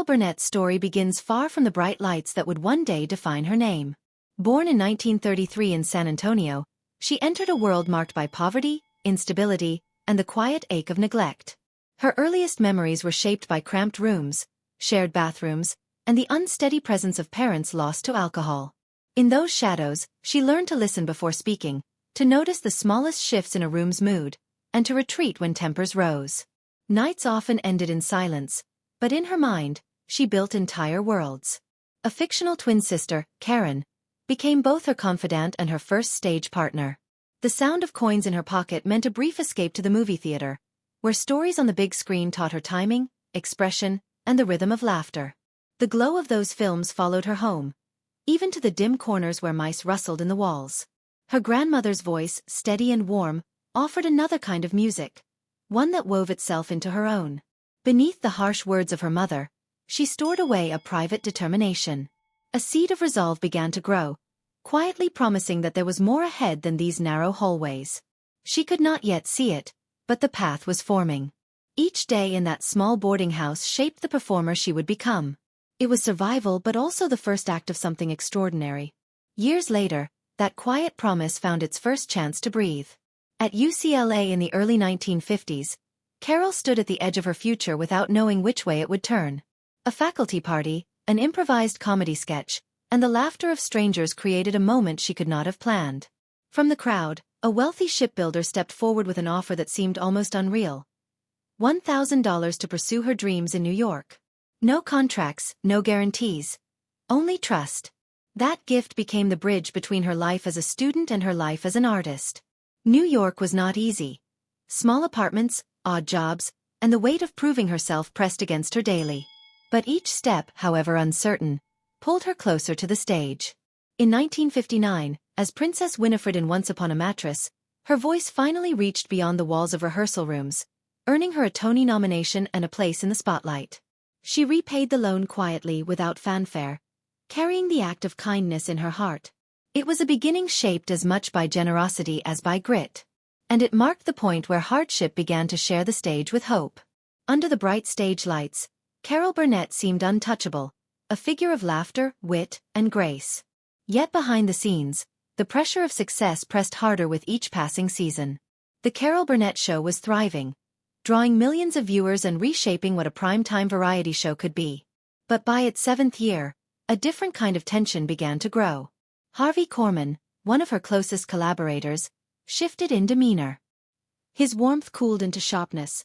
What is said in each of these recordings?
Burnett's story begins far from the bright lights that would one day define her name. Born in 1933 in San Antonio, she entered a world marked by poverty, instability, and the quiet ache of neglect. Her earliest memories were shaped by cramped rooms, shared bathrooms, and the unsteady presence of parents lost to alcohol. In those shadows, she learned to listen before speaking, to notice the smallest shifts in a room's mood, and to retreat when tempers rose. Nights often ended in silence, but in her mind, she built entire worlds. A fictional twin sister, Karen, became both her confidant and her first stage partner. The sound of coins in her pocket meant a brief escape to the movie theater, where stories on the big screen taught her timing, expression, and the rhythm of laughter. The glow of those films followed her home, even to the dim corners where mice rustled in the walls. Her grandmother's voice, steady and warm, offered another kind of music, one that wove itself into her own. Beneath the harsh words of her mother, she stored away a private determination. A seed of resolve began to grow, quietly promising that there was more ahead than these narrow hallways. She could not yet see it, but the path was forming. Each day in that small boarding house shaped the performer she would become. It was survival but also the first act of something extraordinary. Years later, that quiet promise found its first chance to breathe. At UCLA in the early 1950s, Carol stood at the edge of her future without knowing which way it would turn. A faculty party, an improvised comedy sketch, and the laughter of strangers created a moment she could not have planned. From the crowd, a wealthy shipbuilder stepped forward with an offer that seemed almost unreal. $1,000 to pursue her dreams in New York. No contracts, no guarantees. Only trust. That gift became the bridge between her life as a student and her life as an artist. New York was not easy. Small apartments, odd jobs, and the weight of proving herself pressed against her daily. But each step, however uncertain, pulled her closer to the stage. In 1959, as Princess Winifred in Once Upon a Mattress, her voice finally reached beyond the walls of rehearsal rooms, earning her a Tony nomination and a place in the spotlight. She repaid the loan quietly without fanfare, carrying the act of kindness in her heart. It was a beginning shaped as much by generosity as by grit. And it marked the point where hardship began to share the stage with hope. Under the bright stage lights, Carol Burnett seemed untouchable, a figure of laughter, wit, and grace. Yet behind the scenes, the pressure of success pressed harder with each passing season. The Carol Burnett Show was thriving, drawing millions of viewers and reshaping what a primetime variety show could be. But by its 7th year, a different kind of tension began to grow. Harvey Korman, one of her closest collaborators, shifted in demeanor. His warmth cooled into sharpness.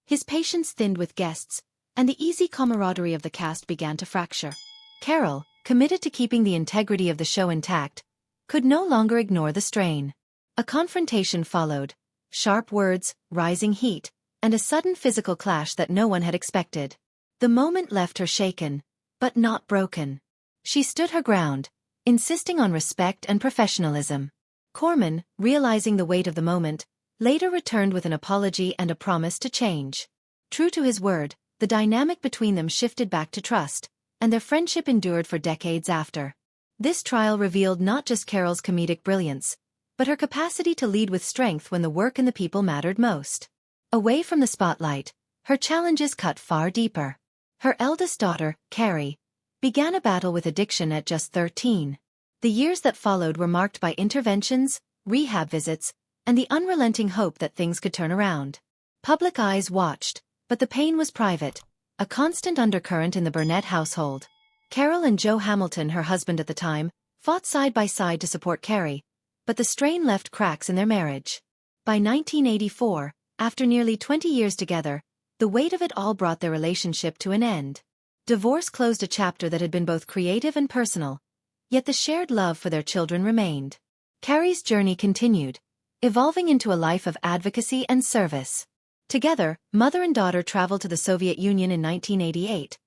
His patience thinned with guests, and the easy camaraderie of the cast began to fracture. Carol, committed to keeping the integrity of the show intact, could no longer ignore the strain. A confrontation followed, sharp words, rising heat, and a sudden physical clash that no one had expected. The moment left her shaken, but not broken. She stood her ground, insisting on respect and professionalism. Korman, realizing the weight of the moment, later returned with an apology and a promise to change. True to his word, the dynamic between them shifted back to trust, and their friendship endured for decades after. This trial revealed not just Carol's comedic brilliance, but her capacity to lead with strength when the work and the people mattered most. Away from the spotlight, her challenges cut far deeper. Her eldest daughter, Carrie, began a battle with addiction at just 13. The years that followed were marked by interventions, rehab visits, and the unrelenting hope that things could turn around. Public eyes watched, but the pain was private, a constant undercurrent in the Burnett household. Carol and Joe Hamilton, her husband at the time, fought side by side to support Carrie, but the strain left cracks in their marriage. By 1984, after nearly 20 years together, the weight of it all brought their relationship to an end. Divorce closed a chapter that had been both creative and personal, yet the shared love for their children remained. Carrie's journey continued, evolving into a life of advocacy and service. Together, mother and daughter traveled to the Soviet Union in 1988,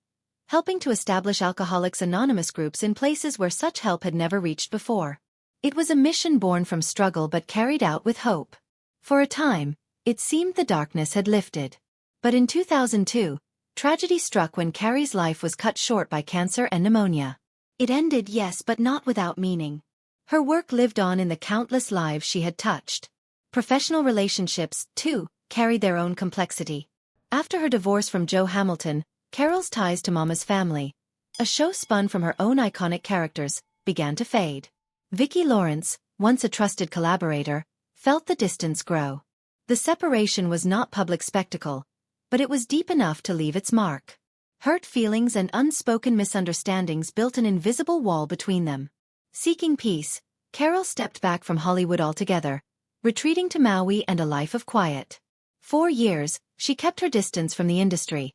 helping to establish Alcoholics Anonymous groups in places where such help had never reached before. It was a mission born from struggle but carried out with hope. For a time, it seemed the darkness had lifted. But in 2002, tragedy struck when Carrie's life was cut short by cancer and pneumonia. It ended, yes, but not without meaning. Her work lived on in the countless lives she had touched. Professional relationships, too, carried their own complexity. After her divorce from Joe Hamilton, Carol's ties to Mama's Family, a show spun from her own iconic characters, began to fade. Vicki Lawrence, once a trusted collaborator, felt the distance grow. The separation was not public spectacle, but it was deep enough to leave its mark. Hurt feelings and unspoken misunderstandings built an invisible wall between them. Seeking peace, Carol stepped back from Hollywood altogether, retreating to Maui and a life of quiet. 4 years, she kept her distance from the industry,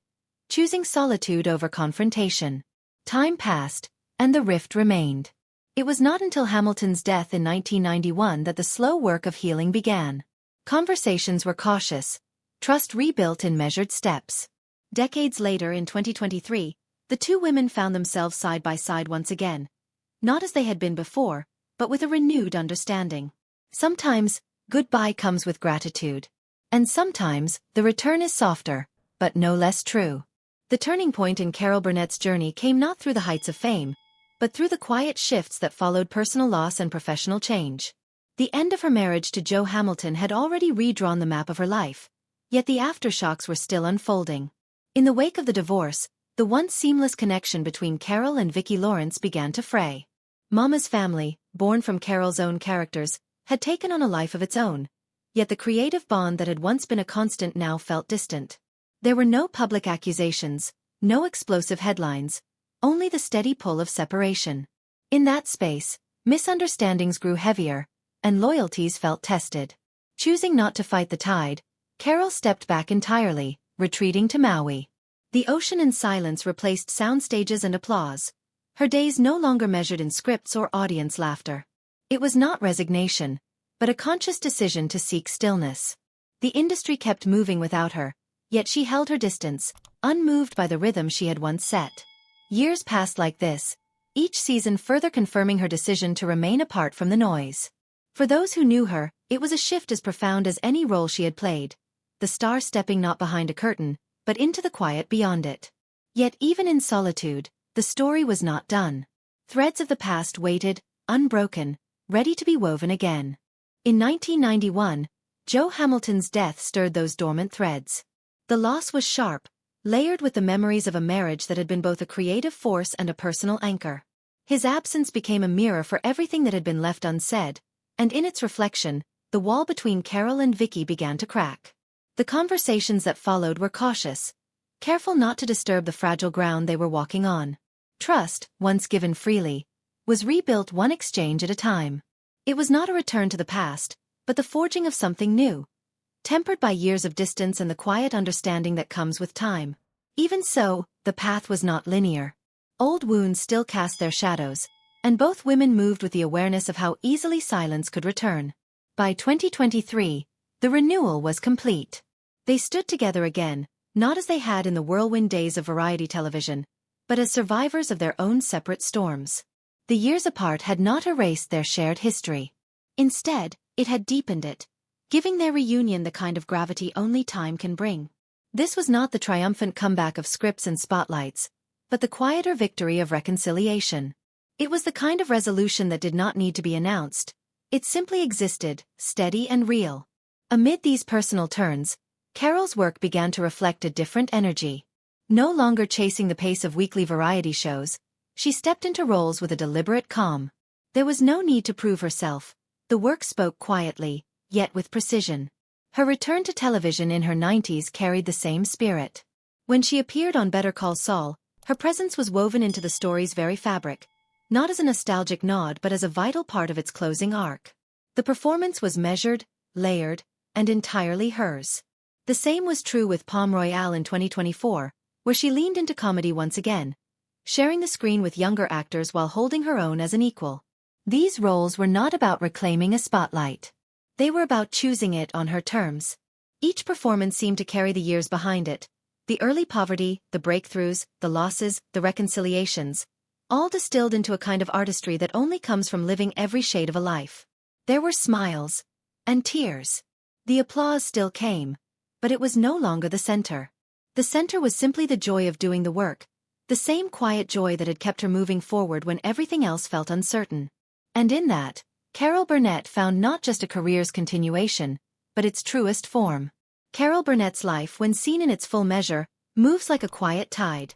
choosing solitude over confrontation. Time passed, and the rift remained. It was not until Hamilton's death in 1991 that the slow work of healing began. Conversations were cautious, trust rebuilt in measured steps. Decades later in 2023, the two women found themselves side by side once again. Not as they had been before, but with a renewed understanding. Sometimes, goodbye comes with gratitude. And sometimes, the return is softer, but no less true. The turning point in Carol Burnett's journey came not through the heights of fame, but through the quiet shifts that followed personal loss and professional change. The end of her marriage to Joe Hamilton had already redrawn the map of her life, yet the aftershocks were still unfolding. In the wake of the divorce, the once seamless connection between Carol and Vicki Lawrence began to fray. Mama's Family, born from Carol's own characters, had taken on a life of its own, yet the creative bond that had once been a constant now felt distant. There were no public accusations, no explosive headlines, only the steady pull of separation. In that space, misunderstandings grew heavier, and loyalties felt tested. Choosing not to fight the tide, Carol stepped back entirely, retreating to Maui. The ocean and silence replaced sound stages and applause. Her days no longer measured in scripts or audience laughter. It was not resignation, but a conscious decision to seek stillness. The industry kept moving without her, yet she held her distance, unmoved by the rhythm she had once set. Years passed like this, each season further confirming her decision to remain apart from the noise. For those who knew her, it was a shift as profound as any role she had played, the star stepping not behind a curtain, but into the quiet beyond it. Yet even in solitude, the story was not done. Threads of the past waited, unbroken, ready to be woven again. In 1991, Joe Hamilton's death stirred those dormant threads. The loss was sharp, layered with the memories of a marriage that had been both a creative force and a personal anchor. His absence became a mirror for everything that had been left unsaid, and in its reflection, the wall between Carol and Vicki began to crack. The conversations that followed were cautious, careful not to disturb the fragile ground they were walking on. Trust, once given freely, was rebuilt one exchange at a time. It was not a return to the past, but the forging of something new, tempered by years of distance and the quiet understanding that comes with time. Even so, the path was not linear. Old wounds still cast their shadows, and both women moved with the awareness of how easily silence could return. By 2023, the renewal was complete. They stood together again, not as they had in the whirlwind days of variety television, but as survivors of their own separate storms. The years apart had not erased their shared history. Instead, it had deepened it, giving their reunion the kind of gravity only time can bring. This was not the triumphant comeback of scripts and spotlights, but the quieter victory of reconciliation. It was the kind of resolution that did not need to be announced. It simply existed, steady and real. Amid these personal turns, Carol's work began to reflect a different energy. No longer chasing the pace of weekly variety shows, she stepped into roles with a deliberate calm. There was no need to prove herself. The work spoke quietly, yet with precision. Her return to television in her 90s carried the same spirit. When she appeared on Better Call Saul, her presence was woven into the story's very fabric, not as a nostalgic nod but as a vital part of its closing arc. The performance was measured, layered, and entirely hers. The same was true with Palm Royale in 2024, where she leaned into comedy once again, sharing the screen with younger actors while holding her own as an equal. These roles were not about reclaiming a spotlight. They were about choosing it on her terms. Each performance seemed to carry the years behind it, the early poverty, the breakthroughs, the losses, the reconciliations, all distilled into a kind of artistry that only comes from living every shade of a life. There were smiles and tears. The applause still came, but it was no longer the center. The center was simply the joy of doing the work, the same quiet joy that had kept her moving forward when everything else felt uncertain. And in that, Carol Burnett found not just a career's continuation, but its truest form. Carol Burnett's life, when seen in its full measure, Moves like a quiet tide.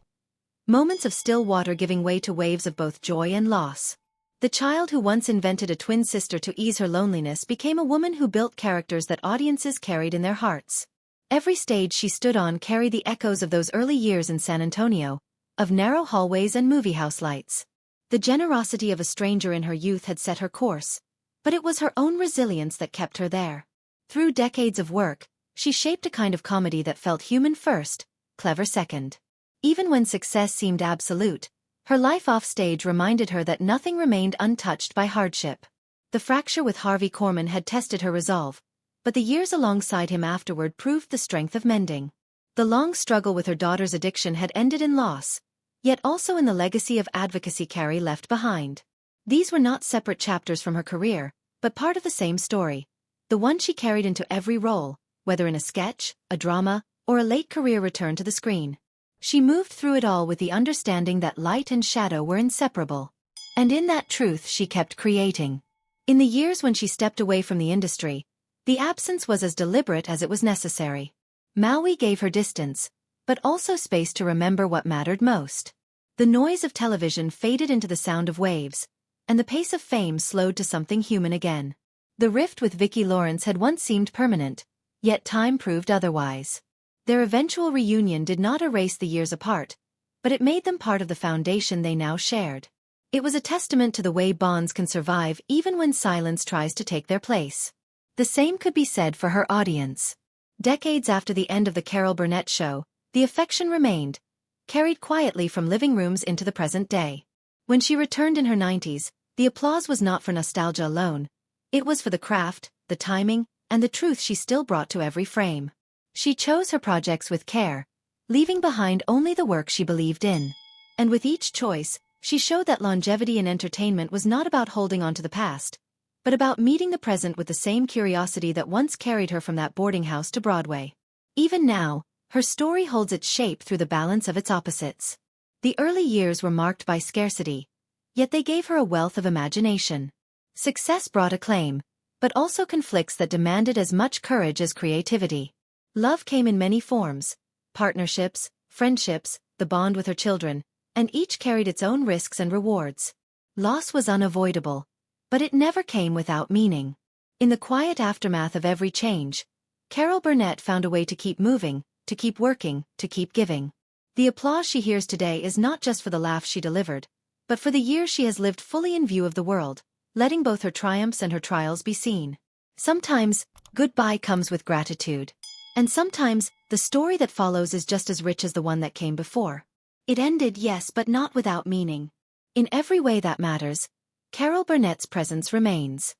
Moments of still water giving way to waves of both joy and loss. The child who once invented a twin sister to ease her loneliness became a woman who built characters that audiences carried in their hearts. Every stage she stood on carried the echoes of those early years in San Antonio, of narrow hallways and movie house lights. The generosity of a stranger in her youth had set her course, but it was her own resilience that kept her there. Through decades of work, she shaped a kind of comedy that felt human first, clever second. Even when success seemed absolute, her life offstage reminded her that nothing remained untouched by hardship. The fracture with Harvey Korman had tested her resolve, but the years alongside him afterward proved the strength of mending. The long struggle with her daughter's addiction had ended in loss, yet also in the legacy of advocacy Carrie left behind. These were not separate chapters from her career, but part of the same story, the one she carried into every role, whether in a sketch, a drama, or a late career return to the screen. She moved through it all with the understanding that light and shadow were inseparable. And in that truth she kept creating. In the years when she stepped away from the industry, the absence was as deliberate as it was necessary. Maui gave her distance, but also space to remember what mattered most. The noise of television faded into the sound of waves, and the pace of fame slowed to something human again. The rift with Vicki Lawrence had once seemed permanent, yet time proved otherwise. Their eventual reunion did not erase the years apart, but it made them part of the foundation they now shared. It was a testament to the way bonds can survive even when silence tries to take their place. The same could be said for her audience. Decades after the end of the Carol Burnett show, the affection remained, carried quietly from living rooms into the present day. When she returned in her 90s, the applause was not for nostalgia alone. It was for the craft, the timing, and the truth she still brought to every frame. She chose her projects with care, leaving behind only the work she believed in. And with each choice, she showed that longevity in entertainment was not about holding on to the past, but about meeting the present with the same curiosity that once carried her from that boarding house to Broadway. Even now, her story holds its shape through the balance of its opposites. The early years were marked by scarcity, yet they gave her a wealth of imagination. Success brought acclaim, but also conflicts that demanded as much courage as creativity. Love came in many forms: partnerships, friendships, the bond with her children, and each carried its own risks and rewards. Loss was unavoidable, but it never came without meaning. In the quiet aftermath of every change, Carol Burnett found a way to keep moving, to keep working, to keep giving. The applause she hears today is not just for the laughs she delivered, but for the years she has lived fully in view of the world, letting both her triumphs and her trials be seen. Sometimes, goodbye comes with gratitude. And sometimes, the story that follows is just as rich as the one that came before. It ended, yes, but not without meaning. In every way that matters, Carol Burnett's presence remains.